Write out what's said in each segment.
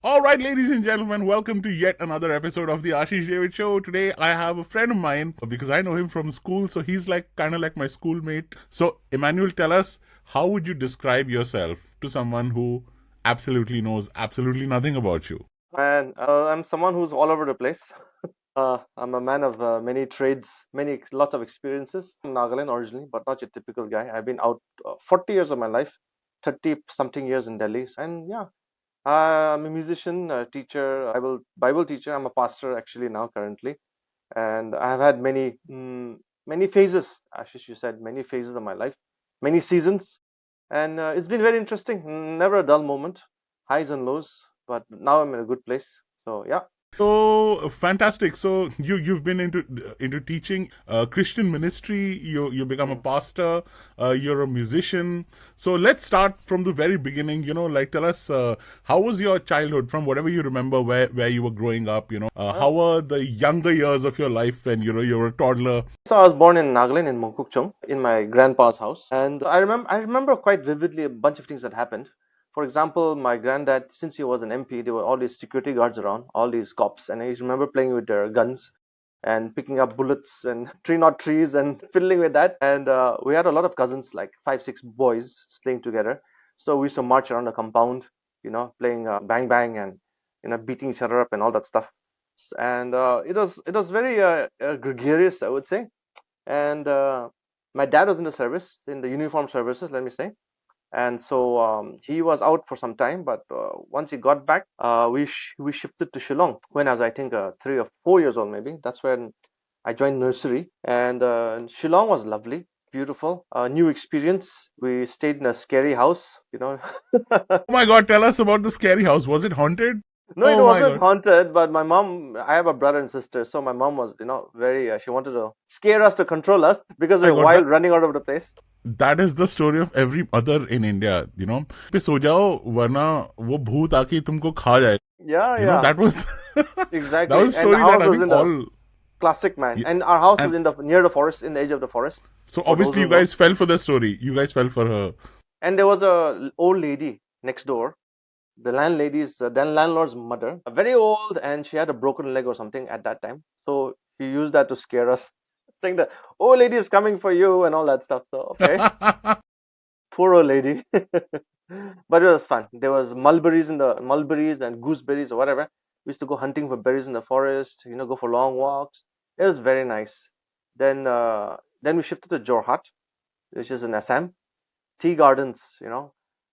All right, ladies and gentlemen, welcome to yet another episode of the Ashish David Show. Today, I have a friend of mine because I know him from school, so he's like kind of like my schoolmate. So, Emmanuel, tell us, how would you describe yourself to someone who absolutely knows absolutely nothing about you? And I'm someone who's all over the place. I'm a man of many trades, lots of experiences. I'm Nagaland originally, but not your typical guy. I've been out 40 years of my life, 30 something years in Delhi. And yeah, I'm a musician, a teacher, Bible teacher. I'm a pastor actually now currently. And I've had many phases, Ashish, you said, many phases of my life, many seasons. And it's been very interesting. Never a dull moment, highs and lows, but now I'm in a good place. So yeah. So fantastic! So you've been into teaching, Christian ministry. You become a Mm. pastor. You're a musician. So let's start from the very beginning. Like tell us how was your childhood, from whatever you remember, where you were growing up. How Oh. were the younger years of your life when you were a toddler? So I was born in Nagaland in Mongkokchung in my grandpa's house, and I remember quite vividly a bunch of things that happened. For example, my granddad, since he was an MP, there were all these security guards around, all these cops, and I remember playing with their guns and picking up bullets and tree not trees and fiddling with that. And we had a lot of cousins, like five, six boys playing together. So we used to march around the compound, playing bang bang and beating each other up and all that stuff. And it was very gregarious, I would say. And my dad was in the service, in the uniform services, let me say. And so he was out for some time, but once he got back, we shifted to Shillong when I was, I think, 3 or 4 years old, maybe. That's when I joined nursery, and Shillong was lovely, beautiful, new experience. We stayed in a scary house. Oh my God! Tell us about the scary house. Was it haunted? No, it Oh my wasn't God! haunted, but my mom, I have a brother and sister, so my mom was, very, she wanted to scare us to control us because we My were God! wild running all over the place. That is the story of every mother in India. पे सो जाओ वरना वो भूत आके तुमको खा जाए. Yeah, yeah, That was that exactly. was a And the story that house I was think in the all. classic man, Yeah, and our house was and in the near the forest, in the edge of the forest, so for those obviously who you know. guys fell for the story. You guys fell for her. And there was a old lady next door, the landlady's, then landlord's mother, very old, and she had a broken leg or something at that time. So she used that to scare us, saying the old lady is coming for you and all that stuff. So okay, poor old lady. But it was fun. There was mulberries and gooseberries or whatever. We used to go hunting for berries in the forest, go for long walks. It was very nice. Then we shifted to Jorhat, which is in Assam. Tea gardens,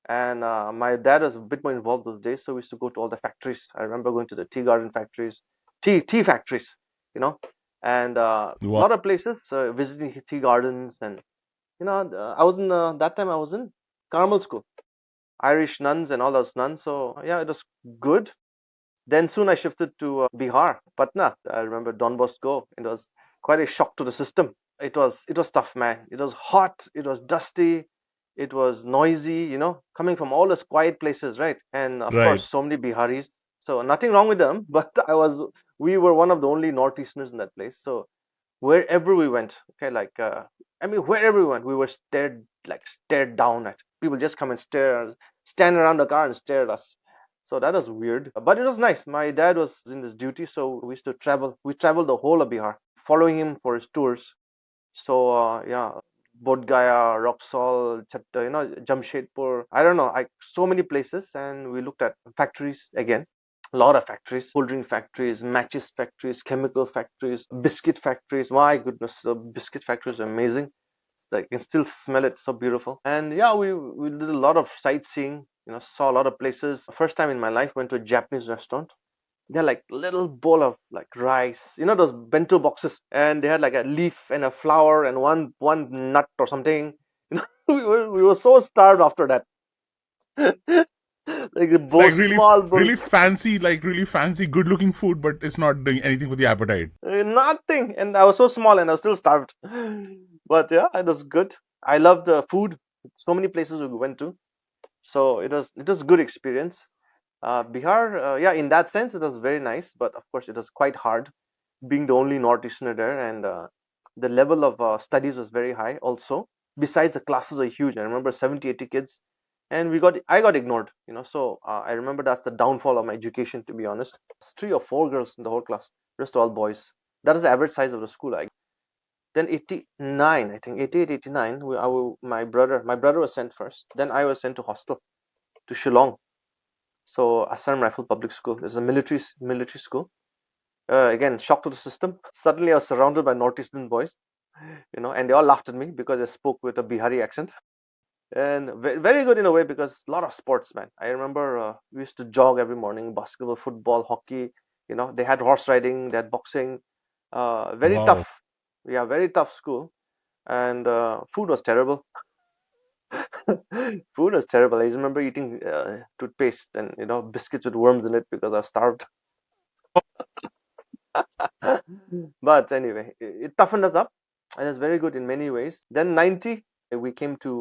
and my dad was a bit more involved those days, so we used to go to all the factories. I remember going to the tea garden factories, tea factories, you know, and a Wow. lot of places, visiting tea gardens. And I was in that time I was in Carmel school, Irish nuns and all those nuns. So yeah, it was good. Then soon I shifted to Bihar, Patna. I remember Don Bosco. It was quite a shock to the system. It was tough, man. It was hot. It was dusty. It was noisy. Coming from all those quiet places, right? And of course, Right. so many Biharis. So nothing wrong with them, but we were one of the only Northeasterners in that place. So wherever we went, okay, like I mean, wherever we went, we were stared down at. People just come and stand around the car and stare at us. So that was weird, but it was nice. My dad was in this duty, so we used to travel. We traveled the whole of Bihar, following him for his tours. So yeah, Bodh Gaya, Roxol, Jamshedpur. I don't know, so many places, and we looked at factories again. A lot of factories, cold drink factories, matches factories, chemical factories, biscuit factories. My goodness, the biscuit factories are amazing. I can still smell it, so beautiful. And yeah, we did a lot of sightseeing. Saw a lot of places. First time in my life, went to a Japanese restaurant. They had like little bowl of like rice, those bento boxes, and they had like a leaf and a flower and one nut or something. We were so starved after that. Like the bowl, Like really, small bowl, really fancy, good-looking food, but it's not doing anything for the appetite. nothing, and I was so small and I was still starved. But yeah, it was good. I loved the food. So many places we went to, so it was good experience. Bihar, yeah, in that sense, it was very nice, but of course, it was quite hard being the only Northeasterner there, and the level of studies was very high also. Besides, the classes are huge. I remember 70, 80 kids, and I got ignored, so I remember that's the downfall of my education, to be honest. It's 3 or 4 girls in the whole class, rest all boys. That is the average size of the school. Then 89, I think 88, 89, my brother was sent first, then I was sent to hostel to Shillong. So Assam Rifle Public School is a military school. Again, shock to the system. Suddenly I was surrounded by northeastern boys, and they all laughed at me because I spoke with a Bihari accent. And very good in a way, because a lot of sports, man. I remember we used to jog every morning, basketball, football, hockey. They had horse riding, they had boxing. Very Wow. tough. Yeah, very tough school. And food was terrible. Food was terrible. I remember eating toothpaste and biscuits with worms in it because I was starved. But anyway, it toughened us up, and it's very good in many ways. Then 90, we came to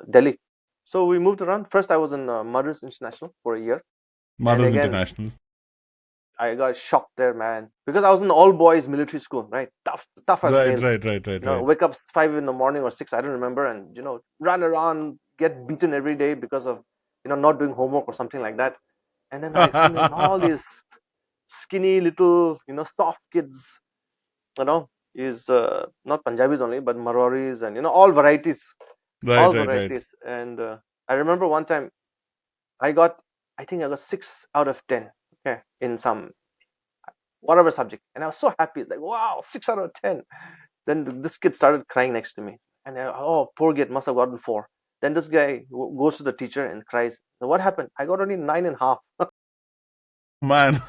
Delhi. So we moved around. First, I was in Madras International for a year, and Mother's again, International. I got shocked there, man, because I was in all boys military school, right? Tough, tough as Right, nails. right, right, right, right. Wake up 5 in the morning or 6, I don't remember, and run around, get beaten every day because of not doing homework or something like that. And then I come in, all these skinny little soft kids, you know, is not Punjabis only, but Marwaris and all varieties, Right, all right, right. varieties. And I remember one time I got, I think I got 6 out of 10, okay, in some whatever subject, and I was so happy, like wow, 6 out of 10. Then this kid started crying next to me, and oh, poor kid must have gotten 4. Then this guy goes to the teacher and cries. "Now, what happened? I got only 9.5." Man.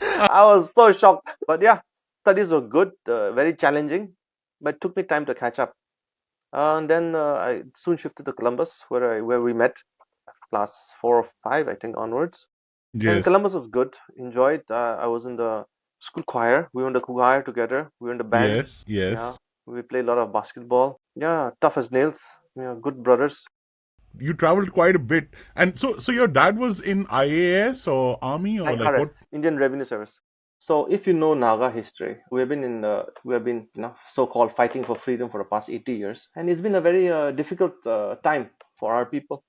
I was so shocked. But yeah, studies were good, very challenging, but it took me time to catch up. And then I soon shifted to Columbus, where we met, class 4 or 5, I think, onwards. And Yes, Columbus was good. Enjoyed. I was in the school choir. We were in the choir together. We were in the band. yes, Yeah, yes. we played a lot of basketball. Yeah, tough as nails. Yeah, good brothers. You traveled quite a bit. And so your dad was in IAS or army or like what? IRS, Indian Revenue Service. So if you know Naga history, we have been so-called fighting for freedom for the past 80 years, and it's been a very difficult time for our people.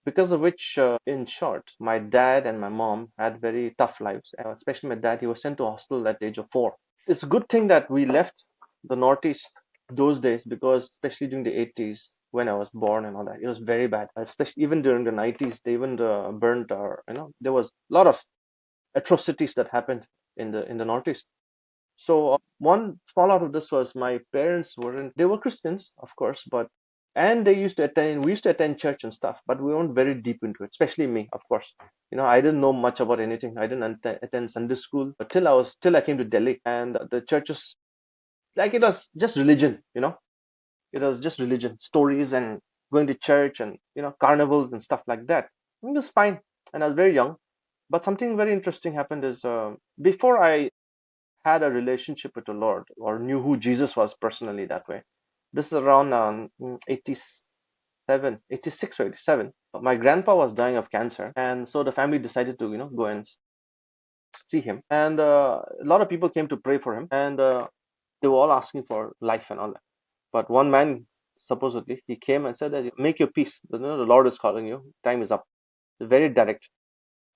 Because of which, in short, my dad and my mom had very tough lives. Especially my dad, he was sent to hospital at the age of 4. It's a good thing that we left the Northeast those days, because especially during the 80s when I was born and all that, it was very bad. Especially even during the 90s, they even burned our, there was a lot of atrocities that happened in the Northeast. So one fallout of this was my parents weren't, they were Christians, of course, but and we used to attend church and stuff, but we weren't very deep into it, especially me, of course. I didn't know much about anything. I didn't attend Sunday school till I came to Delhi, and the churches, like, it was just religion, it was just religion, stories and going to church and carnivals and stuff like that. It was fine, and I was very young. But something very interesting happened is, before I had a relationship with the Lord or knew who Jesus was personally that way. This is around 87, 86 or 87. My grandpa was dying of cancer, and so the family decided to, go and see him. And a lot of people came to pray for him, and they were all asking for life and all that. But one man, supposedly, he came and said that make your peace. The Lord is calling you. Time is up. Very direct.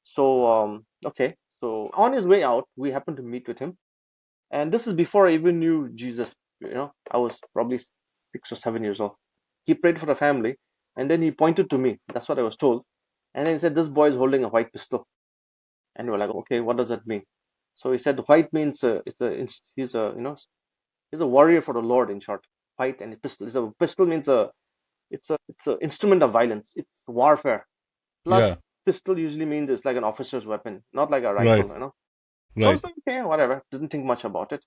So okay. So on his way out, we happened to meet with him. And this is before I even knew Jesus. I was probably 6 or 7 years old. He prayed for the family, and then he pointed to me. That's what I was told. And then he said, "This boy is holding a white pistol." And we're like, "Okay, what does that mean?" So he said, "White means he's a warrior for the Lord, in short. White and a pistol. A pistol means it's a instrument of violence. It's warfare. Yeah, Plus, pistol usually means it's like an officer's weapon, not like a right, rifle. So I was right. like, okay, whatever. Didn't think much about it.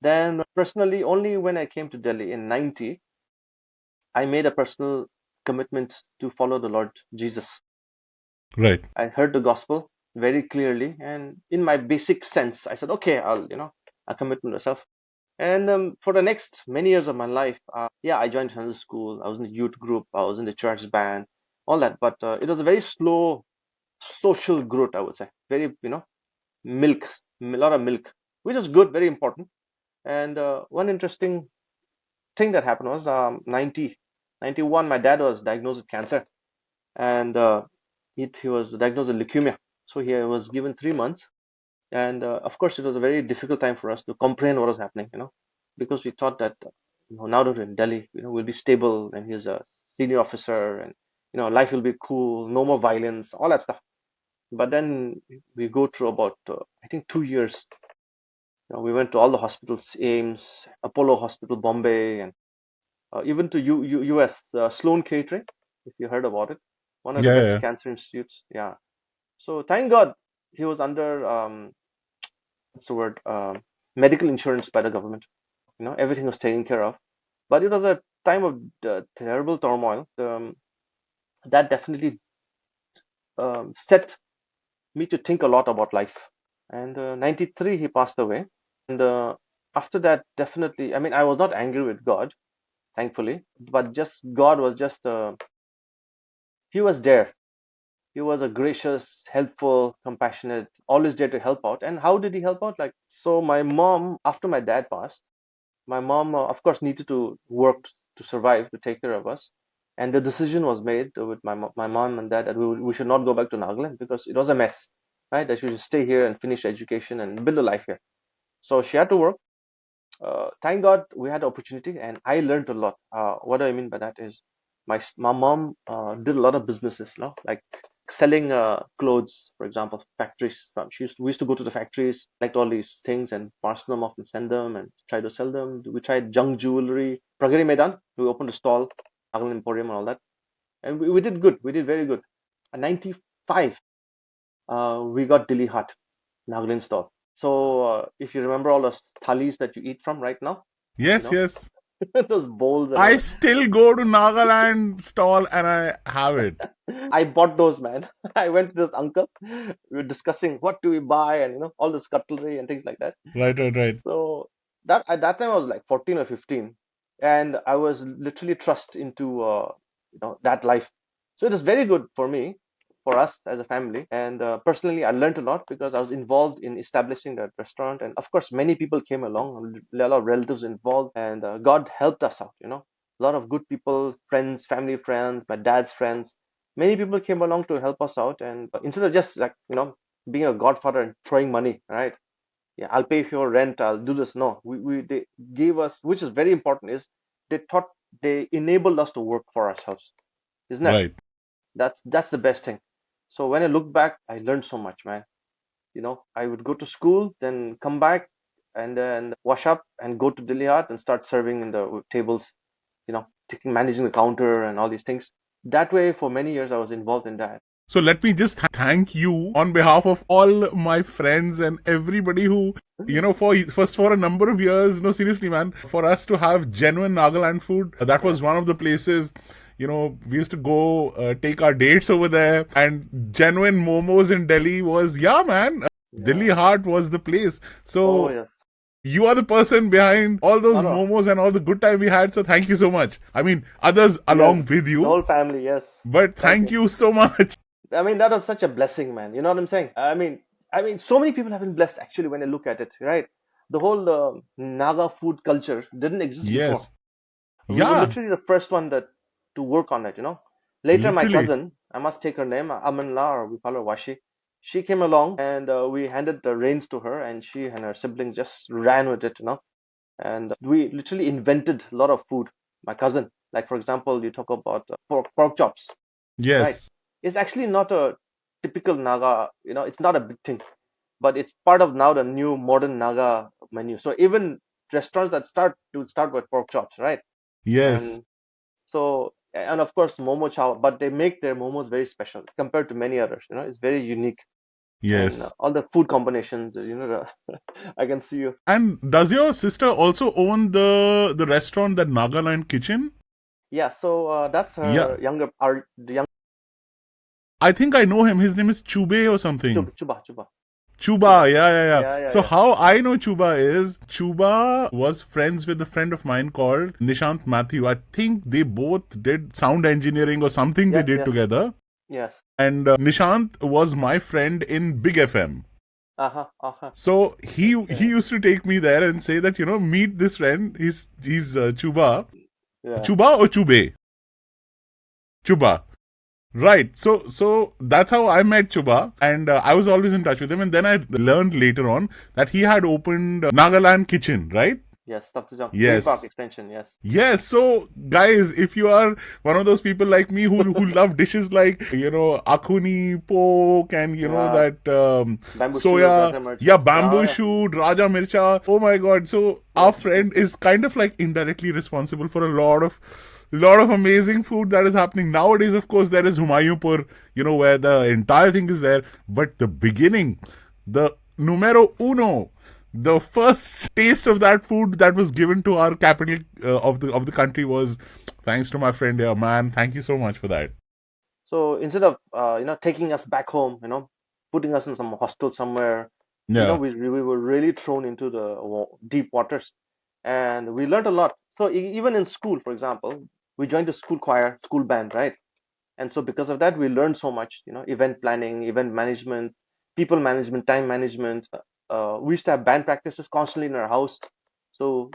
Then personally, only when I came to Delhi in 90, I made a personal commitment to follow the Lord Jesus. Right. I heard the gospel very clearly, and in my basic sense, I said, okay, I'll commit to myself. And for the next many years of my life, yeah, I joined Sunday school. I was in the youth group. I was in the church band, all that. But it was a very slow social growth, I would say. Very, milk, a lot of milk, which is good, very important. And one interesting thing that happened was 91, my dad was diagnosed with cancer. and he was diagnosed with leukemia. So he was given 3 months, and of course, it was a very difficult time for us to comprehend what was happening, because we thought that now that we're in Delhi, we'll be stable, and he's a senior officer, and life will be cool, no more violence, all that stuff. But then we go through about I think 2 years. We went to all the hospitals, AIMS, Apollo Hospital, Bombay, and even to US, Sloan Kettering, if you heard about it, one of the Yeah, best yeah. cancer institutes. Yeah. So thank God he was under what's the word? Medical insurance by the government. Everything was taken care of. But it was a time of terrible turmoil. That definitely set me to think a lot about life. And 93, he passed away. And after that, definitely, I mean, I was not angry with God, thankfully, but just God was just, he was there. He was a gracious, helpful, compassionate, always there to help out. And how did he help out? Like, so my mom, after my dad passed, my mom, of course, needed to work to survive, to take care of us. And the decision was made with my mom and dad that we should not go back to Nagaland because it was a mess, right? That she should stay here and finish education and build a life here. So she had to work. Thank God we had the opportunity, and I learned a lot. What do I mean by that is my mom did a lot of businesses, like selling clothes, for example, factories. We used to go to the factories, collect all these things and parcel them off and send them and try to sell them. We tried junk jewelry. Pragati Maidan, we opened a stall, Nagaland Emporium and all that. And we did good. We did very good. In 95, we got Dilly Hut, Nagaland stall. So if you remember all those thalis that you eat from right now, you Yes, know, yes. those bowls and all I that. still go to Nagaland stall and I have it. I bought those, man. I went to this uncle. We were discussing what do we buy and all this cutlery and things like that. Right, right, right. So that at that time I was like 14 or 15, and I was literally thrust into that life. So it was very good for me, for us as a family, and personally I learned a lot because I was involved in establishing that restaurant, and of course many people came along, a lot of relatives involved, and God helped us out. A lot of good people, friends, family friends, my dad's friends. Many people came along to help us out, and instead of just like being a godfather and throwing money, right? Yeah, I'll pay for your rent, I'll do this. No, we they gave us, which is very important, is they enabled us to work for ourselves, isn't it? Right. That's the best thing. So when I look back, I learned so much, man. I would go to school, then come back, and then wash up and go to Delhi Hut and start serving in the tables, managing the counter and all these things. That way, for many years, I was involved in that. So let me just thank you on behalf of all my friends and everybody who, for a number of years, no, seriously, man, for us to have genuine Nagaland food, that Yeah, was one of the places, we used to go take our dates over there, and genuine momos in Delhi was, yeah, man, Delhi yeah. Heart was the place. Oh, So yes. you are the person behind all those No, no. momos and all the good time we had. So thank you so much. I mean, others along Yes. with The you, whole family, yes. but Thank thank you. you so much. I mean, that was such a blessing, man. You know what I'm saying? I mean, so many people have been blessed actually when I look at it, right? The whole Naga food culture didn't exist before. Yes. We were Yeah, literally the first one that to work on it. Later, my literally. cousin, I must take her name, Amanla, or we call her Washi. She came along and we handed the reins to her, and she and her siblings just ran with it. And we literally invented a lot of food. My cousin, like for example, you talk about pork chops, right? Yes. It's actually not a typical Naga, it's not a big thing, but it's part of now the new modern Naga menu. So even restaurants that start with pork chops, right? Yes. And so, and of course, momo chow, but they make their momos very special compared to many others. It's very unique, and Yes. all the food combinations. I can see you. And does your sister also own the restaurant, that Nagaland Kitchen? Yeah, so that's Yeah. her younger, the young I think I know him. His name is Chube or something. Chuba. Chuba, yeah, yeah, yeah. Yeah, yeah, So yeah. how I know Chuba is, Chuba was friends with a friend of mine called Nishant Matthew. I think they both did sound engineering or something they Yes, did yes, together. yes. And Nishant was my friend in Big FM. Uh-huh, uh-huh. So he Okay. used to take me there and say that, meet this friend. He's Chuba. Yeah. Chuba or Chube? Chuba. Right. So that's how I met Chuba, and I was always in touch with him. And then I learned later on that he had opened Nagaland Kitchen, right? Yes, Dr. Jung, Green Park Yes. Extension. Yes, Yes, so guys, if you are one of those people like me who love dishes like akhuni pork and yeah, that bamboo shoot, soya, Raja yeah, Mircha. Yeah, oh, bamboo yeah, shoot, raja mircha. Oh my god! So our yes. friend is kind of like indirectly responsible for a lot of amazing food that is happening nowadays. Of course, there is Humayunpur, where the entire thing is there. But the beginning, the numero uno, the first taste of that food that was given to our capital of the country was thanks to my friend here, man. Thank you so much for that. So instead of taking us back home, putting us in some hostel somewhere, Yeah. we were really thrown into the deep waters, and we learned a lot. So even in school, for example, we joined the school choir, school band, right? And so because of that, we learned so much. Event planning, event management, people management, time management. We used to have band practices constantly in our house. So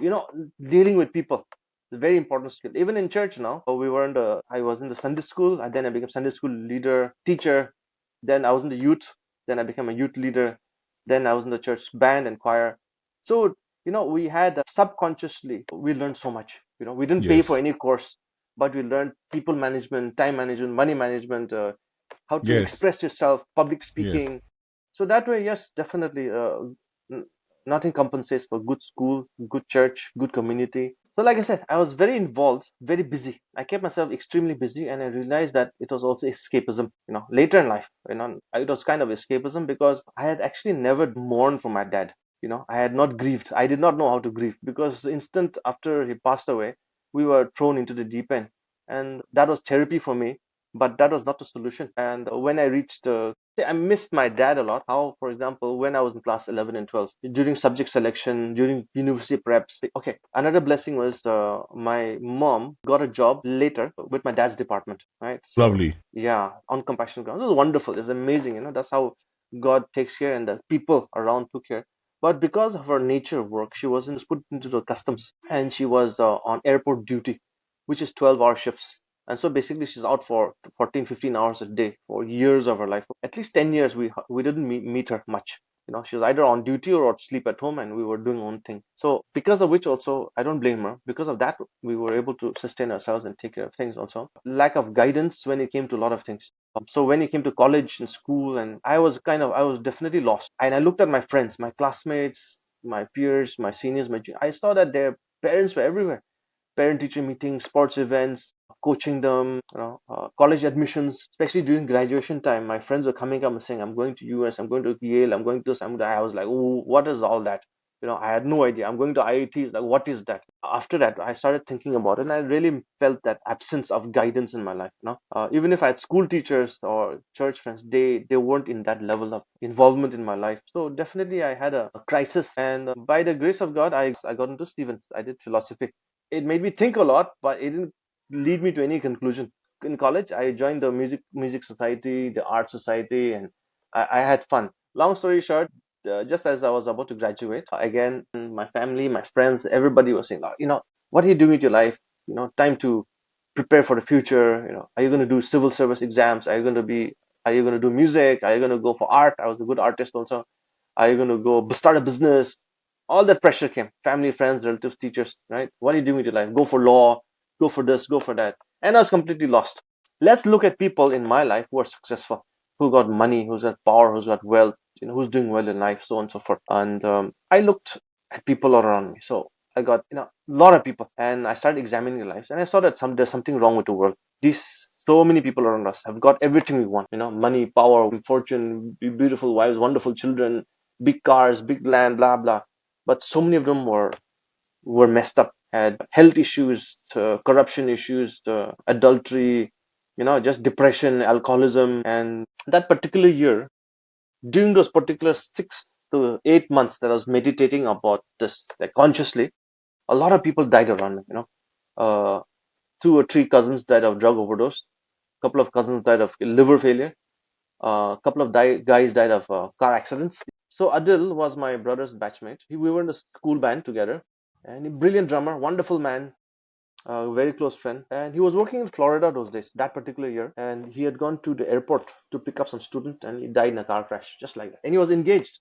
dealing with people is a very important skill. Even in church now, I was in the Sunday school, and then I became Sunday school leader, teacher. Then I was in the youth. Then I became a youth leader. Then I was in the church band and choir. So we had subconsciously we learned so much. We didn't pay for Yes. any course, but we learned people management, time management, money management, how to Yes. express yourself, public Yes. speaking. So that way, yes, definitely, n- nothing compensates for good school, good church, good community. So, like I said, I was very involved, very busy. I kept myself extremely busy, and I realized that it was also escapism. Later in life, it was kind of escapism because I had actually never mourned for my dad. I had not grieved. I did not know how to grieve because the instant after he passed away, we were thrown into the deep end, and that was therapy for me. But that was not the solution. And when I reached I missed my dad a lot. How, for example, when I was in class 11 and 12, during subject selection, during university preps. Okay, another blessing was my mom got a job later with my dad's department, right? So, Lovely. yeah, on compassion ground. It was wonderful. It's amazing. That's how God takes care and the people around took care. But because of her nature of work, she was put into the customs and she was on airport duty, which is 12-hour shifts. And so basically she's out for 14, 15 hours a day for years of her life. At least 10 years we didn't meet her much. She was either on duty or asleep at home, and we were doing our own thing. So because of which also I don't blame her. Because of that, we were able to sustain ourselves and take care of things also. Lack of guidance when it came to a lot of things. So when it came to college and school, and I was definitely lost. And I looked at my friends, my classmates, my peers, my seniors, I saw that their parents were everywhere. Parent teacher meetings, sports events, coaching them, college admissions, especially during graduation time. My friends were coming up and saying, I'm going to US, I'm going to Yale, I'm going to this, I was like, oh, what is all that? I had no idea. I'm going to IIT. Like, what is that? After that, I started thinking about it, and I really felt that absence of guidance in my life. Even if I had school teachers or church friends, they weren't in that level of involvement in my life. So definitely, I had a crisis, and by the grace of God, I got into Stevens. I did philosophy. It made me think a lot, but it didn't lead me to any conclusion. In college, I joined the music society, the art society, and I had fun. Long story short, just as I was about to graduate, again, my family, my friends, everybody was saying, what are you doing with your life? Time to prepare for the future. Are you going to do civil service exams? Are you going to do music? Are you going to go for art? I was a good artist also. Are you going to go start a business? All that pressure came. Family, friends, relatives, teachers, right? What are you doing with your life? Go for law, go for this, go for that. And I was completely lost. Let's look at people in my life who are successful, who got money, who's got power, who's got wealth, who's doing well in life, so on and so forth. And I looked at people around me. So I got, a lot of people, and I started examining their lives, and I saw that there's something wrong with the world. These so many people around us have got everything we want, money, power, fortune, beautiful wives, wonderful children, big cars, big land, blah blah. But so many of them were messed up, had health issues, corruption issues, adultery, just depression, alcoholism. And that particular year, during those particular 6 to 8 months that I was meditating about this, like consciously, a lot of people died around me. Uh, 2 or 3 cousins died of drug overdose. A couple of cousins died of liver failure. A couple of guys died of car accidents. So Adil was my brother's batchmate. We were in the school band together, and a brilliant drummer, wonderful man. a very close friend, and he was working in Florida those days, that particular year, and he had gone to the airport to pick up some student, and he died in a car crash, just like that. And he was engaged.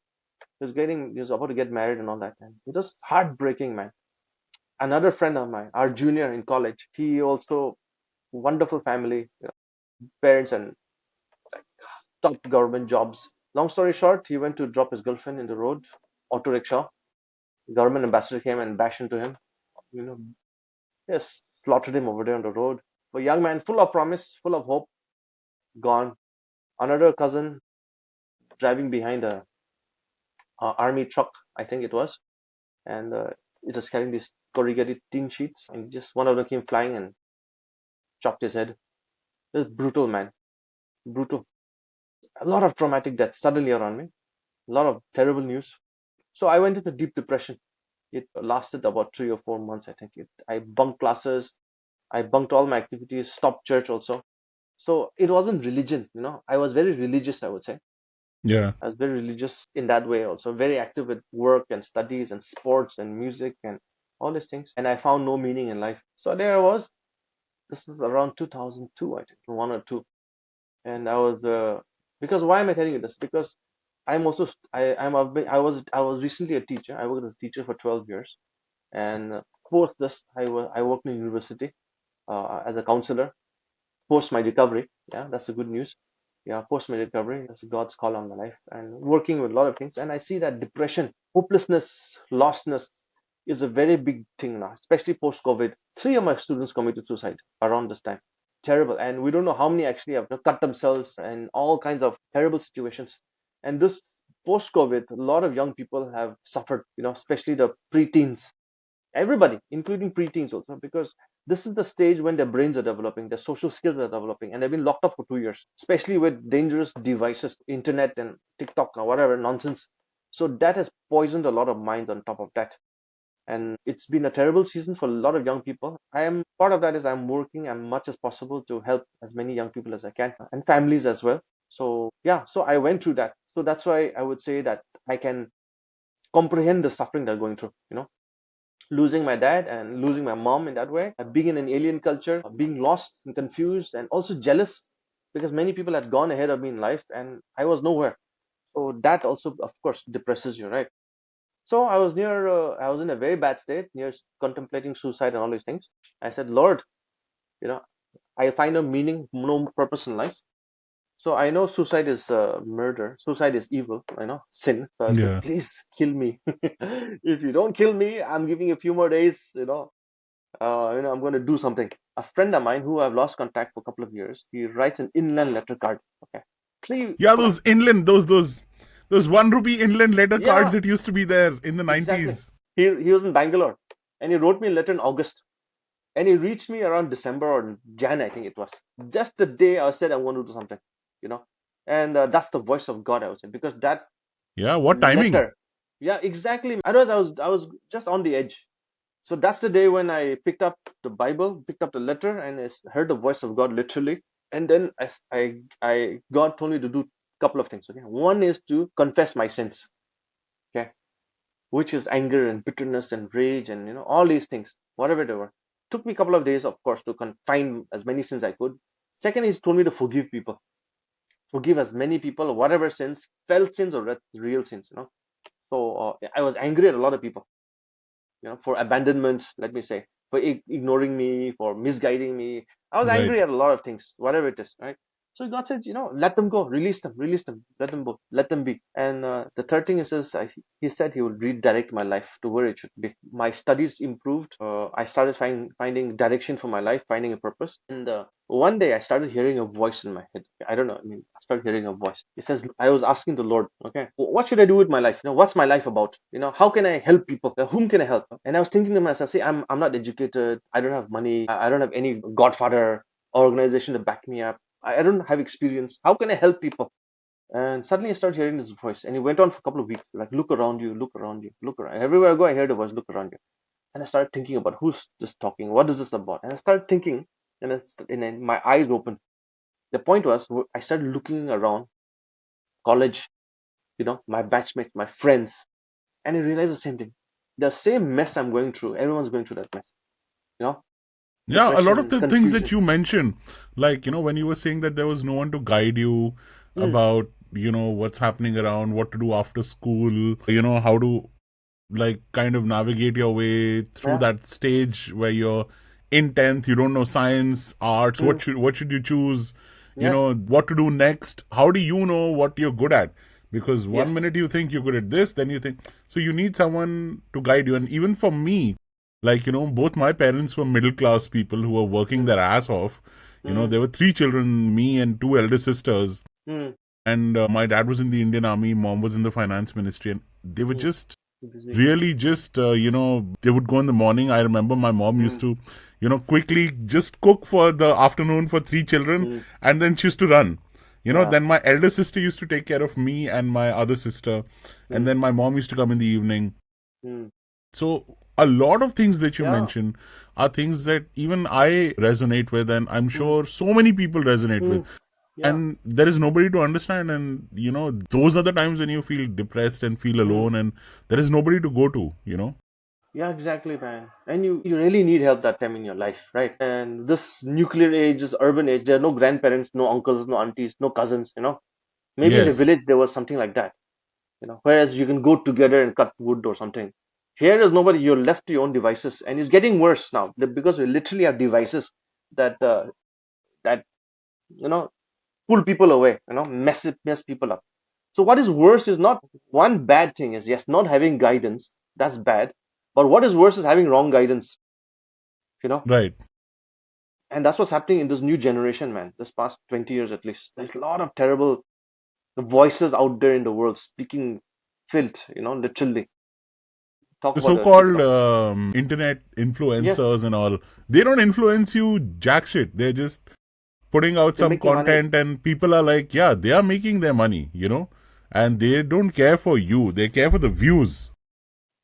He was about to get married and all that, and it was heartbreaking, man. Another friend of mine, our junior in college, he also wonderful family, parents, and top government jobs. Long story short, he went to drop his girlfriend in the road, auto rickshaw. Government ambassador came and bashed into him. You know, yes, slaughtered him over there on the road. A young man, full of promise, full of hope, gone. Another cousin driving behind a army truck, I think it was, and it was carrying these corrugated tin sheets, and just one of them came flying and chopped his head. It was brutal, man, brutal. A lot of traumatic deaths suddenly around me. A lot of terrible news. So I went into deep depression. It lasted about 3 or 4 months, I think. I bunked classes, I bunked all my activities, stopped church also. So it wasn't religion. I was very religious, I would say. Yeah. I was very religious in that way also, very active with work and studies and sports and music and all these things. And I found no meaning in life. So there I was. This is around 2002, I think, one or two. And I was because why am I telling you this? Because I'm also I was recently a teacher. I worked as a teacher for 12 years, and post this, I worked in university as a counselor. Post my recovery, yeah, that's the good news. Yeah, post my recovery, that's God's call on my life, and working with a lot of things. And I see that depression, hopelessness, lostness is a very big thing now, especially post COVID. Three of my students committed suicide around this time. Terrible, and we don't know how many actually have cut themselves and all kinds of terrible situations. And this post COVID, a lot of young people have suffered, especially the preteens, everybody, including preteens also, because this is the stage when their brains are developing, their social skills are developing, and they've been locked up for 2 years, especially with dangerous devices, internet and TikTok or whatever nonsense. So that has poisoned a lot of minds on top of that. And it's been a terrible season for a lot of young people. I am part of that is I'm working as much as possible to help as many young people as I can and families as well. So yeah, so I went through that. So that's why I would say that I can comprehend the suffering they're going through. Losing my dad and losing my mom in that way, being in an alien culture, being lost and confused, and also jealous because many people had gone ahead of me in life and I was nowhere. So that also, of course, depresses you, right? So I was in a very bad state, near contemplating suicide and all these things. I said, Lord, you know, I find no meaning, no purpose in life. So I know suicide is murder. Suicide is evil. I know sin. So I said, Yeah. please kill me. If you don't kill me, I'm giving you a few more days. I'm going to do something. A friend of mine who I've lost contact for a couple of years, he writes an inland letter card. Okay, three, Yeah, like, those inland, those 1 rupee inland letter cards yeah, that used to be there in the exactly. 90s. He was in Bangalore, and he wrote me a letter in August, and he reached me around December or Jan, I think it was. Just the day I said I want to do something, you know, and that's the voice of God, I would say, because that Yeah, what timing? letter, yeah, exactly. Otherwise, I was just on the edge. So that's the day when I picked up the Bible, picked up the letter, and I heard the voice of God literally. And then God told me to do a couple of things. Okay, one is to confess my sins. Okay, which is anger and bitterness and rage and all these things, whatever they were. Took me a couple of days, of course, to find as many sins I could. Second, he told me to forgive people, forgive as many people, whatever sins, felt sins or real sins. So I was angry at a lot of people, for abandonment, let me say, for ignoring me, for misguiding me. I was Right. angry at a lot of things, whatever it is, right? So God said, let them go, release them, let them go, let them be. And the third thing is, he said he would redirect my life to where it should be. My studies improved. I started finding direction for my life, finding a purpose. And one day I started hearing a voice in my head. I don't know. I mean, I started hearing a voice. It says, I was asking the Lord, okay, what should I do with my life? What's my life about? How can I help people? Whom can I help? And I was thinking to myself, see, I'm not educated. I don't have money. I don't have any godfather organization to back me up. I don't have experience. How can I help people? And suddenly I started hearing this voice, and it went on for a couple of weeks. Like, look around you, look around you, look around. Everywhere I go, I hear the voice, look around you. And I started thinking about who's this talking? What is this about? And I started thinking, and then my eyes opened. The point was, I started looking around college, my batchmates, my friends, and I realized the same thing. The same mess I'm going through, everyone's going through that mess, you know. Yeah, a lot of depression, the things that confusion. you mentioned, like, when you were saying that there was no one to guide you Mm, about, what's happening around, what to do after school, how to like kind of navigate your way through yeah. that stage where you're in 10th, you don't know science, arts, Mm, what should you choose, yes. what to do next, how do you know what you're good at? Because one Yes. minute you think you're good at this, then you think, so you need someone to guide you. And even for me, like, both my parents were middle class people who were working Mm, their ass off. mm, There were three children, me and two elder sisters, mm, and my dad was in the Indian Army, mom was in the finance ministry, and they were mm. just Busy. really just they would go in the morning. I remember my mom used Mm, to quickly just cook for the afternoon for three children, mm, and then she used to run. yeah. Then my elder sister used to take care of me and my other sister, and Mm, then my mom used to come in the evening. mm, So a lot of things that you yeah. mentioned are things that even I resonate with, and I'm Mm, sure so many people resonate with. mm, yeah. And there is nobody to understand, and those are the times when you feel depressed and feel Mm. alone, and there is nobody to go to. Yeah, exactly, man. And you really need help that time in your life, right? And this nuclear age, this urban age, there are no grandparents, no uncles, no aunties, no cousins, Maybe in a Yes. village there was something like that, whereas you can go together and cut wood or something. Here is nobody, you're left to your own devices. And it's getting worse now because we literally have devices that you know pull people away, mess people up. So what is worse is not one bad thing is yes, not having guidance, that's bad. But what is worse is having wrong guidance, you know. Right. And that's what's happening in this new generation, man. This past 20 years at least. There's a lot of terrible voices out there in the world speaking filth, literally. Talk The about so-called TikTok. internet Yes, influencers and all, they don't influence you jack shit. They're just putting out they're some making money. content, and people are like, yeah, they are making their money, and they don't care for you. They care for the views.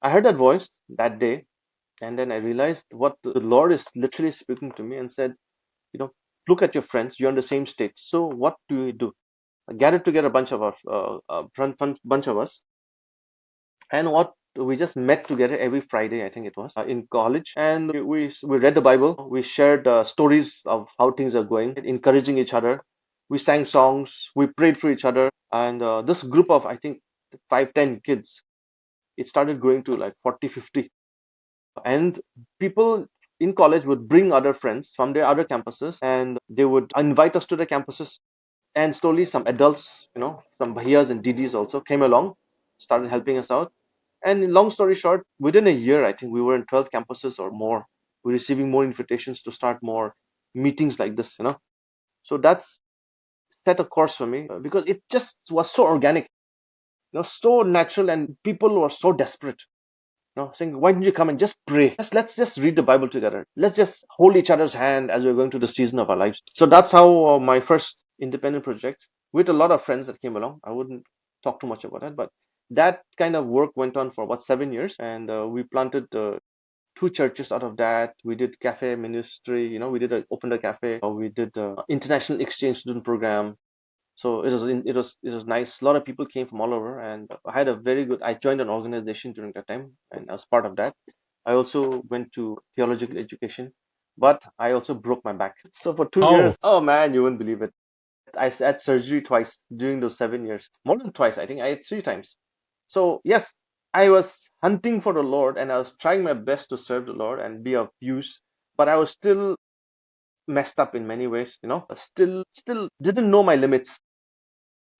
I heard that voice that day, and then I realized what the Lord is literally speaking to me and said, you know, look at your friends, you're on the same stage. So what do we do? I gathered together a bunch of us, bunch of us, and what we just met together every Friday, I think it was, in college, and we read the Bible, we shared stories of how things are going, encouraging each other. We sang songs, we prayed for each other, and this group of I think 5, 10 kids, it started growing to like 40, 50. And people in college would bring other friends from their other campuses, and they would invite us to their campuses. And slowly, some adults, some bhaiyas and didis also came along, started helping us out. And long story short, within a year, I think we were in 12 campuses or more. We're receiving more invitations to start more meetings like this. So that's set a course for me because it just was so organic, so natural, and people were so desperate. Saying, why don't you come and just pray? Let's just read the Bible together. Let's just hold each other's hand as we're going through the season of our lives. So that's how my first independent project, with a lot of friends that came along. I wouldn't talk too much about that, but that kind of work went on for about 7 years, and we planted two churches out of that. We did cafe ministry. We did opened a cafe. We did international exchange student program. So it was nice. A lot of people came from all over, and I had a very good. I joined an organization during that time, and I was part of that. I also went to theological education, but I also broke my back. So for 2 years, How? oh man, you wouldn't believe it. I had surgery twice during those 7 years, more than twice. I think I had 3 times. So yes, I was hunting for the Lord, and I was trying my best to serve the Lord and be of use, but I was still messed up in many ways. Still didn't know my limits,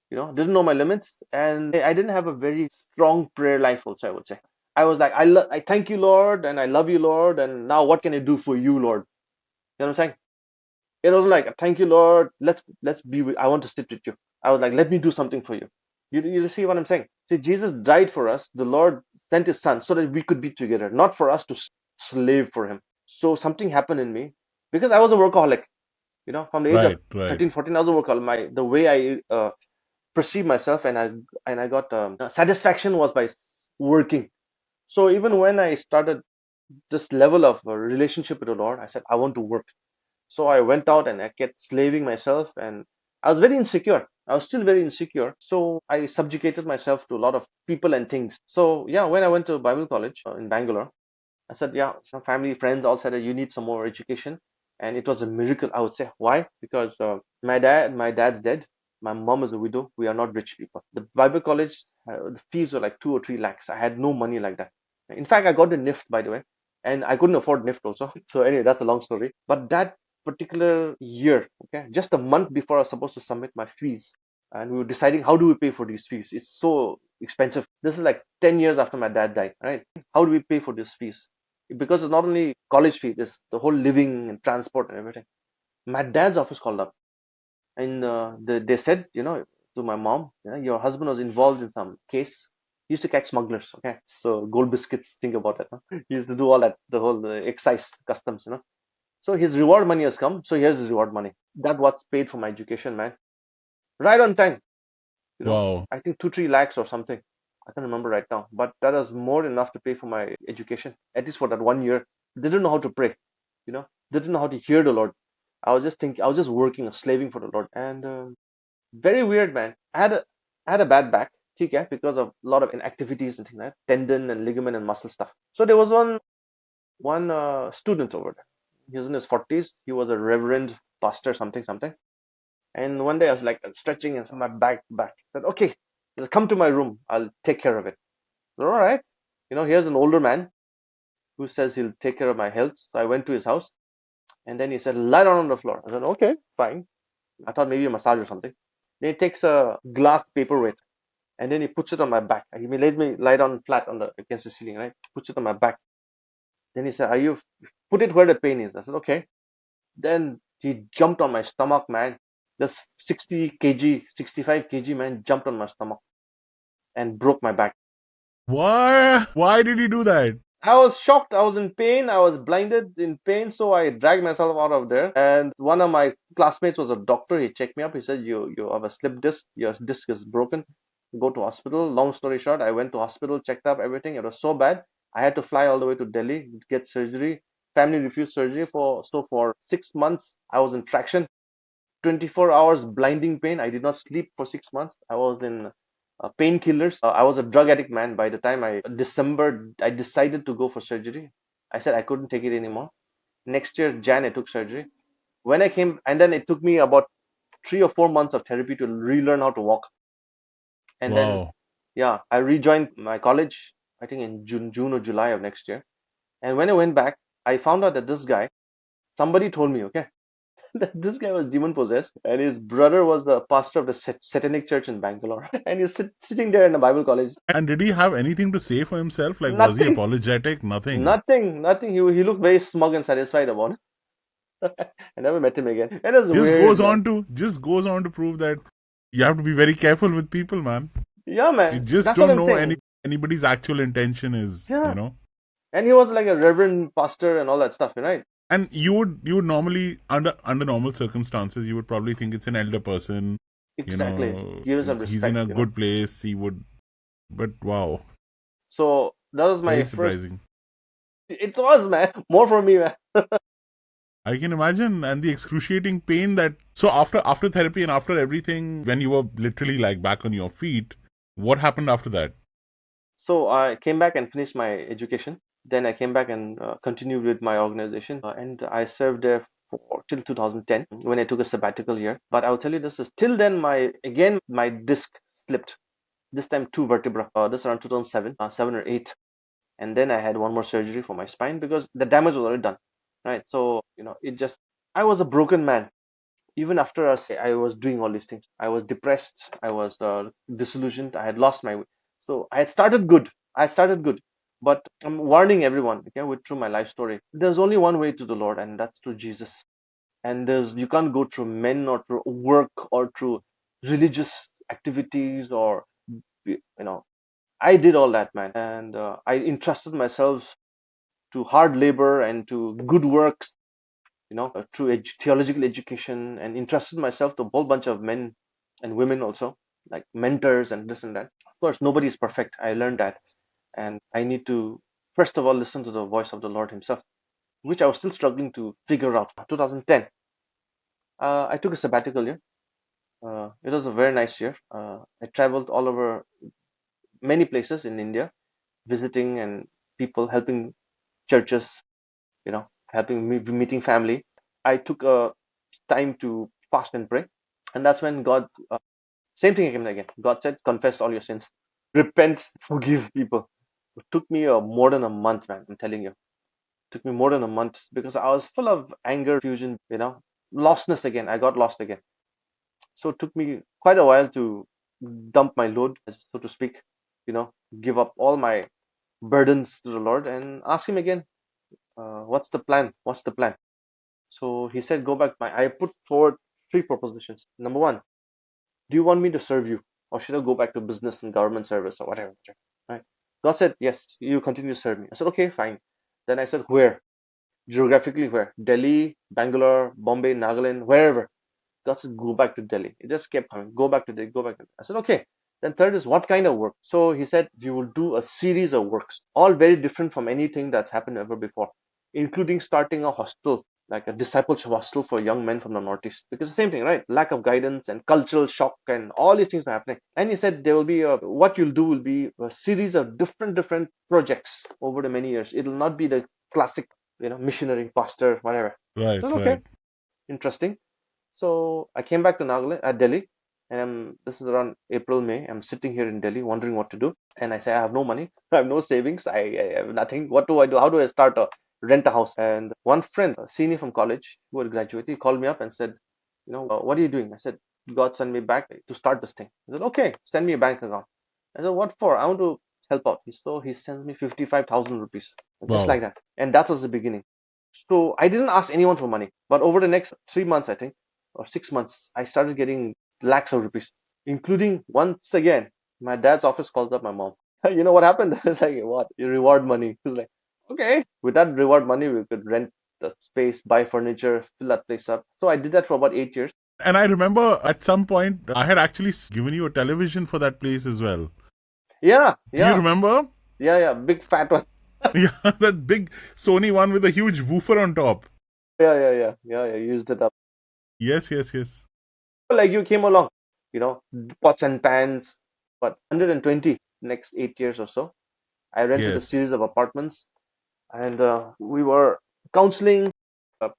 didn't know my limits, and I didn't have a very strong prayer life also, I would say. I was like, I thank you, Lord, and I love you, Lord, and now what can I do for you, Lord? You know what I'm saying? It wasn't like, thank you, Lord, let's be with, I want to sit with you. I was like, let me do something for you. You see what I'm saying? See, Jesus died for us. The Lord sent his son so that we could be together, not for us to slave for him. So something happened in me because I was a workaholic, from the age of Right, right. 13, 14, I was a workaholic. The way I perceive myself, and I got satisfaction was by working. So even when I started this level of relationship with the Lord, I said I want to work. So I went out and I kept slaving myself, and I was very insecure. I was still very insecure. So I subjugated myself to a lot of people and things. So yeah, when I went to Bible college in Bangalore, I said, yeah, some family, friends all said that you need some more education. And it was a miracle, I would say. Why? Because my dad's dead. My mom is a widow. We are not rich people. The Bible college, the fees were like 2 or 3 lakhs. I had no money like that. In fact, I got the NIFT, by the way, and I couldn't afford NIFT also. So anyway, that's a long story. But that particular year, okay, just a month before I was supposed to submit my fees, and we were deciding how do we pay for these fees. It's so expensive. This is like 10 years after my dad died, right? How do we pay for these fees? Because it's not only college fees, it's the whole living and transport and everything. My dad's office called up, and they said, to my mom, your husband was involved in some case. He used to catch smugglers, okay? So gold biscuits, think about it. Huh? He used to do all that, the whole excise customs. So his reward money has come. So here's his reward money. That what's paid for my education, man. Right on time. Wow. I think 2-3 lakhs or something. I can't remember right now, but that was more than enough to pay for my education, at least for that one year. They didn't know how to pray, they didn't know how to hear the Lord. I was just working, slaving for the Lord, and very weird, man. I had a bad back, okay, because of a lot of inactivities and things like that, tendon and ligament and muscle stuff. So there was one student over there. He was in his 40s. He was a reverend pastor, something, something. And one day I was like stretching and my back. I said, okay, come to my room. I'll take care of it. I said, all right. Here's an older man who says he'll take care of my health. So I went to his house and then he said, lie down on the floor. I said, okay, fine. I thought maybe a massage or something. Then he takes a glass paperweight and then he puts it on my back. He made me lie down flat against the ceiling, right? Puts it on my back. Then he said, put it where the pain is. I said, okay. Then he jumped on my stomach, man. This 60 kg, 65 kg man jumped on my stomach and broke my back. Why did he do that? I was shocked. I was in pain. I was blinded in pain. So I dragged myself out of there. And one of my classmates was a doctor. He checked me up. He said, you have a slip disc. Your disc is broken. Go to hospital. Long story short, I went to hospital, checked up everything. It was so bad. I had to fly all the way to Delhi to get surgery. Family refused surgery for 6 months. I was in traction. 24 hours blinding pain. I did not sleep for 6 months. I was in painkillers. I was a drug addict, man. By the time I decided to go for surgery. I said I couldn't take it anymore. Next year, Jan, I took surgery. When I came, and then it took me about 3 or 4 months of therapy to relearn how to walk. And then, Wow. yeah, I rejoined my college, I think in June or July of next year. And when I went back, I found out that this guy, somebody told me, okay, that this guy was demon possessed, and his brother was the pastor of the Satanic church in Bangalore, and he's sitting there in a Bible college. And did he have anything to say for himself? Like, was he Nothing, apologetic? Nothing. nothing. He looked very smug and satisfied about it. I never met him again. And it was Just weird, goes man. on to just goes on to prove that you have to be very careful with people, man. Yeah, You man. just That's what don't I'm know saying. anybody's actual intention is, Yeah. And he was like a reverend pastor and all that stuff, right? And you would normally under normal circumstances you would probably think it's an elder person, Exactly. Give him some he's in respect, a good place. He would, but wow, So that was very my first. surprising. It was, man. More for me, man. I can imagine, and the excruciating pain that. So after therapy and after everything, when you were literally like back on your feet, what happened after that? So I came back and finished my education. Then I came back and continued with my organization, and I served there for till 2010 when I took a sabbatical year. But I'll tell you this is till then my disc slipped. This time two vertebra. This around 2007, 7 or 8, and then I had one more surgery for my spine because the damage was already done. Right. So it just I was a broken man. Even after I was doing all these things, I was depressed. I was disillusioned. I had lost my way. So I started good, but I'm warning everyone, okay, with through my life story. There's only one way to the Lord, and that's through Jesus. And you can't go through men or through work or through religious activities or you know. I did all that, man, and I entrusted myself to hard labor and to good works, through theological education, and entrusted myself to a whole bunch of men and women also, like mentors and this and that. Of course, nobody is perfect. I learned that. And I need to, first of all, listen to the voice of the Lord Himself, which I was still struggling to figure out. 2010, I took a sabbatical year. It was a very nice year. I traveled all over many places in India, visiting and people helping. churches, helping me meeting family. I took a time to fast and pray, and that's when God, same thing again and again. God said, confess all your sins, repent, forgive people. It took me more than a month, man. I'm telling you, it took me more than a month because I was full of anger, fusion, lostness again. I got lost again. So it took me quite a while to dump my load, so to speak, give up all my burdens to the Lord and ask Him again, what's the plan? What's the plan? So He said, go back. I put forward three propositions. Number one, do you want me to serve you, or should I go back to business and government service or whatever? Right? God said, yes, you continue to serve me. I said, okay, fine. Then I said, where? Geographically, where? Delhi, Bangalore, Bombay, Nagaland, wherever. God said, go back to Delhi. It just kept coming. Go back to Delhi, go back to Delhi. I said, okay. Then third is what kind of work? So he said, you will do a series of works, all very different from anything that's happened ever before, including starting a hostel, like a discipleship hostel for young men from the Northeast. Because the same thing, right? Lack of guidance and cultural shock and all these things are happening. And he said, there will be what you'll do will be a series of different projects over the many years. It'll not be the classic, missionary, pastor, whatever. I Right, said, okay, right. interesting. So I came back to Delhi, and this is around April, May. I'm sitting here in Delhi wondering what to do. And I say, I have no money, I have no savings, I have nothing. What do I do? How do I start a rent a house? And one friend, a senior from college who had graduated, he called me up and said, what are you doing? I said, God sent me back to start this thing. He said, okay, send me a bank account. I said, what for? I want to help out. So he sends me 55,000 rupees, just like Wow. that. And that was the beginning. So I didn't ask anyone for money, but over the next 3 months, I think, or 6 months, I started getting lakhs of rupees, including once again, my dad's office calls up my mom. You know what happened? It's like, what? You reward money. It's like, okay, with that reward money, we could rent the space, buy furniture, fill that place up. So I did that for about 8 years. And I remember at some point I had actually given you a television for that place as well. Yeah, Do you yeah, remember? yeah, big fat one. Yeah, that big Sony one with a huge woofer on top. Yeah, used it up. Yes, yes, yes. Like you came along, you know, pots and pans, but 120 next 8 years or so. I rented a Yes. series of apartments, and we were counseling, uh,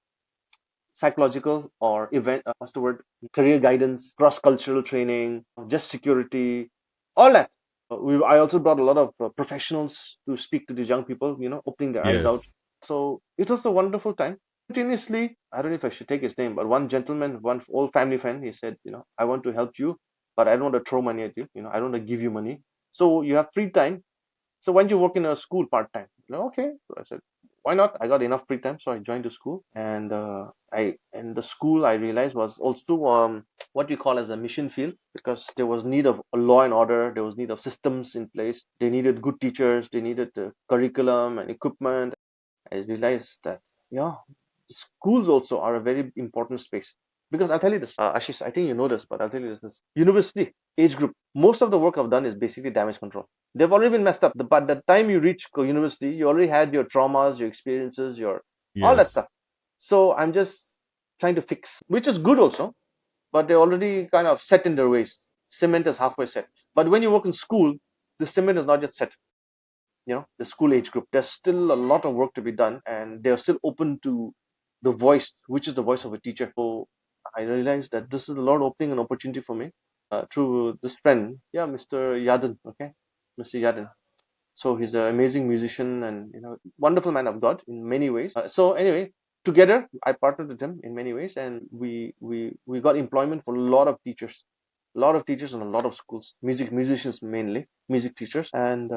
psychological or event, what's the word? Career guidance, cross-cultural training, just security, all that. I also brought a lot of professionals to speak to these young people, opening their eyes out. Yes. So it was a wonderful time. Continuously, I don't know if I should take his name, but one gentleman, one old family friend, he said, I want to help you, but I don't want to throw money at you. I don't want to give you money. So you have free time. So when you work in a school part time, okay. So I said, why not? I got enough free time, so I joined the school, and the school I realized was also what we call as a mission field, because there was need of a law and order, there was need of systems in place, they needed good teachers, they needed the curriculum and equipment. I realized that, yeah, schools also are a very important space. Because I'll tell you this, Ashish, I think you know this, but I'll tell you this. University age group, most of the work I've done is basically damage control. They've already been messed up. But the time you reach university, you already had your traumas, your experiences, your all that Yes. stuff. So I'm just trying to fix, which is good also, but they're already kind of set in their ways. Cement is halfway set. But when you work in school, the cement is not yet set. The school age group, there's still a lot of work to be done, and they're still open to the voice, which is the voice of a teacher. So I realized that this is a lot opening an opportunity for me, through this friend, yeah, Mr. Yadin. Okay, Mr. Yadin. So he's an amazing musician and wonderful man of God in many ways. So anyway, together I partnered with him in many ways, and we got employment for a lot of teachers, and a lot of schools, musicians mainly, music teachers, and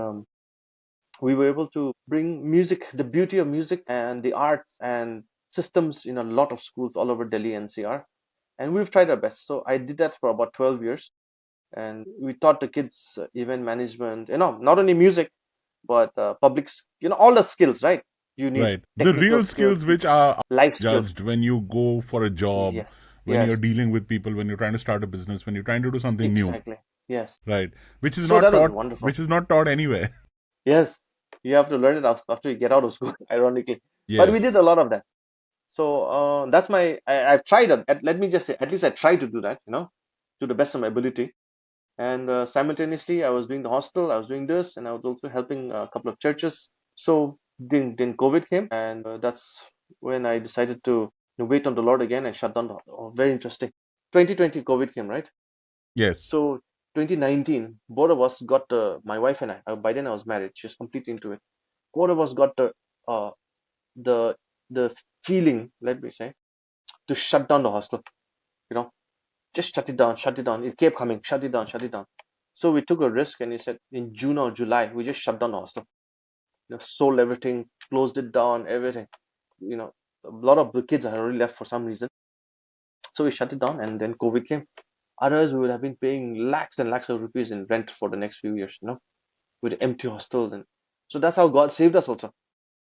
we were able to bring music, the beauty of music and the art and systems in a lot of schools all over Delhi NCR. And we've tried our best. So I did that for about 12 years. And we taught the kids event management, not only music, but all the skills, right? You need Right. The technical real skills, skills which are life skills. judged when you go for a job, Yes, when you're yes, dealing with people, when you're trying to start a business, when you're trying to do something new. exactly. Yes. Right. Which is So not that was taught, wonderful. which is not taught anywhere. Yes, you have to learn it after you get out of school, ironically. But we did Yes. a lot of that. So that's I've tried it. Let me just say, at least I tried to do that, to the best of my ability. And simultaneously, I was doing the hostel, I was doing this, and I was also helping a couple of churches. So then COVID came, and that's when I decided to wait on the Lord again and shut down the hospital. Very interesting. 2020 COVID came, right? Yes. So 2019, both of us got my wife and I. By then I was married. She was completely into it. Both of us got uh, the the feeling, let me say, to shut down the hostel. You know, just shut it down, shut it down. It kept coming, shut it down, shut it down. So we took a risk, and he said in June or July we just shut down the hostel. Sold everything, closed it down, everything. You know, a lot of the kids had already left for some reason. So we shut it down, and then COVID came. Otherwise, we would have been paying lakhs and lakhs of rupees in rent for the next few years, with empty hostels. And so that's how God saved us also.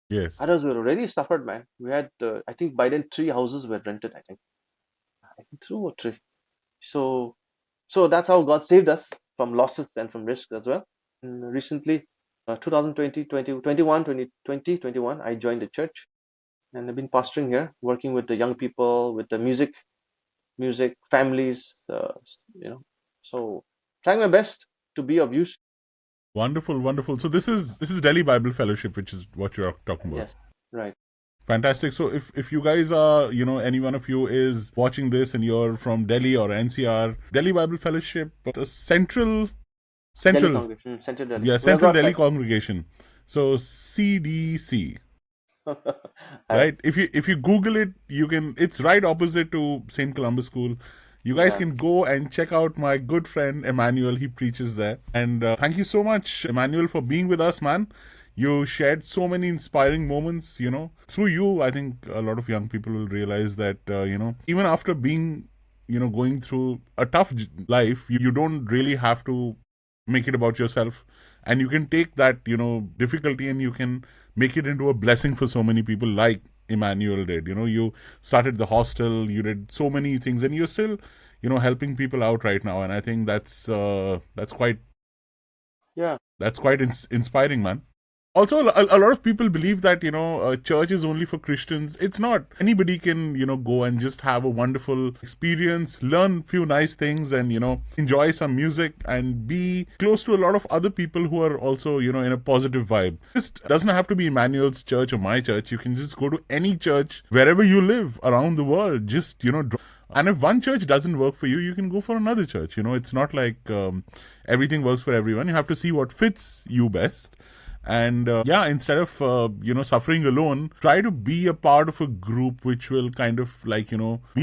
Yes. Others were already suffered, man. We had, I think by then 3 houses were rented, I think 2 or 3. So, so that's how God saved us from losses and from risk as well. And recently, 2020, 21, I joined the church, and I've been pastoring here, working with the young people, with the music families, so trying my best to be of use. Wonderful, wonderful. So this is Delhi Bible Fellowship, which is what you're talking about. Yes, right. Fantastic. So if you guys are, any one of you is watching this and you're from Delhi or NCR, Delhi Bible Fellowship, the Delhi central, congregation, Central Delhi. yeah, We have Central got Delhi like congregation. So CDC, I, right? If you Google it, you can. It's right opposite to Saint Columbus School. You guys yeah, can go and check out my good friend Emmanuel. He preaches there. And thank you so much, Emmanuel, for being with us, man. You shared so many inspiring moments, Through you, I think a lot of young people will realize that, even after being, going through a tough life, you don't really have to make it about yourself. And you can take that, difficulty, and you can make it into a blessing for so many people, like Emmanuel did. You started the hostel, you did so many things, and you're still, helping people out right now. And I think yeah, that's quite inspiring, man. Also, a lot of people believe that, church is only for Christians. It's not. Anybody can, go and just have a wonderful experience, learn few nice things, and, enjoy some music and be close to a lot of other people who are also, in a positive vibe. Just doesn't have to be Emmanuel's church or my church. You can just go to any church wherever you live around the world. Just, and if one church doesn't work for you, you can go for another church. It's not like everything works for everyone. You have to see what fits you best. And yeah, instead of suffering alone, try to be a part of a group which will kind of like be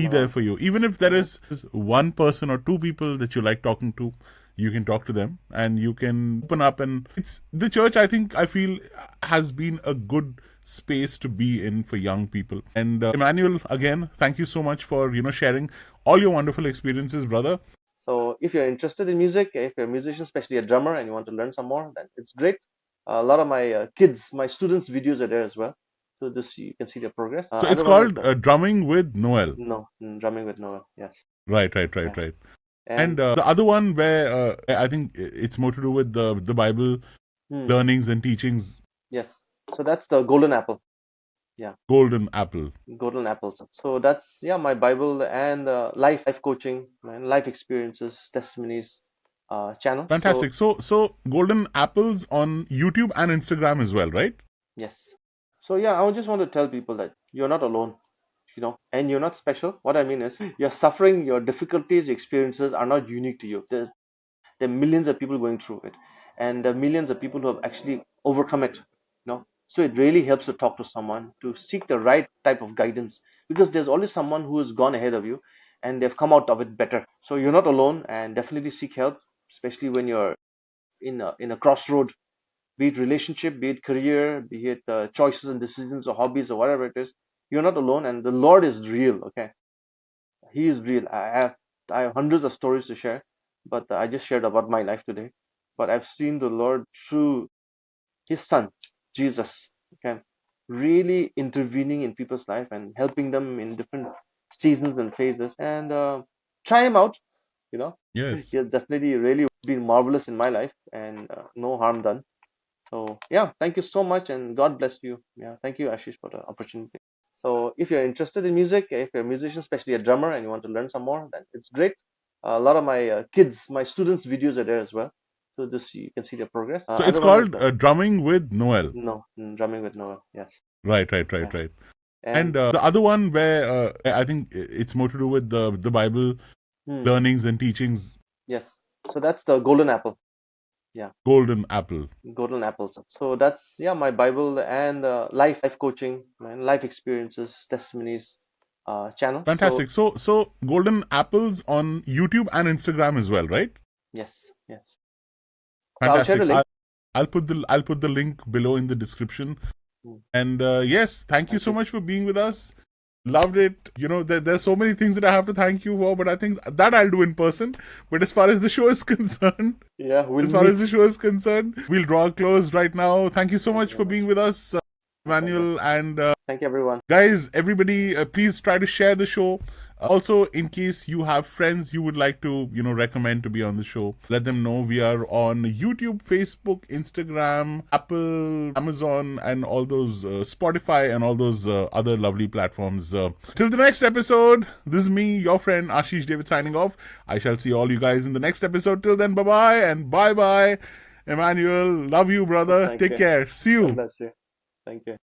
there around. for you. Even if there is one person or two people that you like talking to, you can talk to them and you can open up. And it's the church, I feel, has been a good space to be in for young people. And Emmanuel, again, thank you so much for sharing all your wonderful experiences, brother. So if you're interested in music, if you're a musician, especially a drummer, and you want to learn some more, then it's great. A lot of my kids, my students' videos are there as well. So this you can see their progress. So it's Other one is called Drumming with Noel. no drumming with Noah. Yes, Right, right, yeah, right, right. and And the other one where I think it's more to do with the Bible hmm, learnings and teachings, yes. So that's the golden apple. Yeah, Golden Apple. golden apples. So that's yeah, my Bible and life coaching and life experiences, testimonies channel. So Fantastic. So Golden Apples on YouTube and Instagram as well, right? yes. So yeah, I just want to tell people that you're not alone, and you're not special. What I mean is, your suffering, your difficulties, your experiences are not unique to you. There are millions of people going through it, and there are millions of people who have actually overcome it. So it really helps to talk to someone to seek the right type of guidance, because there's always someone who has gone ahead of you, and they've come out of it better. So you're not alone, and definitely seek help, especially when you're in a crossroad, be it relationship, be it career, be it choices and decisions or hobbies or whatever it is. You're not alone, and the Lord is real. Okay, He is real. I have hundreds of stories to share, but I just shared about my life today. But I've seen the Lord through His Son, Jesus. Okay, really intervening in people's life and helping them in different seasons and phases. And try Him out. You know, He Yes. has definitely really been marvelous in my life, and no harm done. So yeah, thank you so much, and God bless you. Yeah, thank you, Ashish, for the opportunity. So if you're interested in music, if you're a musician, especially a drummer, and you want to learn some more, then it's great. A lot of my kids, my students' videos are there as well. So just you can see the progress. So it's Other one is called Drumming with Noel. no drumming with Noah. Yes. Right, right, Yeah. right, right. And And the other one where I think it's more to do with the Bible hmm, learnings and teachings, yes. So that's the golden apple. Yeah, Golden Apple. golden apples. So that's yeah, my Bible and life coaching and life experiences, testimonies channel. So Fantastic. So Golden Apples on YouTube and Instagram as well, right? yes, yes. So I'll share the Fantastic. link. I'll put the link below in the description. Hmm, And yes, thank you thank so you. much for being with us. Loved it. You know, there's so many things that I have to thank you for, but I think that I'll do in person. But as far as the show is concerned, Yeah, we'll as far as meet. the show is concerned, we'll draw a close right now. Thank you so Thank much you for very being much. with us, My pleasure. Emmanuel. And Thank you, everyone. guys, everybody, please try to share the show. Also, in case you have friends you would like to, recommend to be on the show, let them know. We are on YouTube, Facebook, Instagram, Apple, Amazon, and all those Spotify and all those other lovely platforms. Till the next episode, this is me, your friend Ashish Ddavidd, signing off. I shall see all you guys in the next episode. Till then, bye bye and bye bye. Emmanuel, love you, brother. Thank Take you. care. See God you. bless you. Thank you.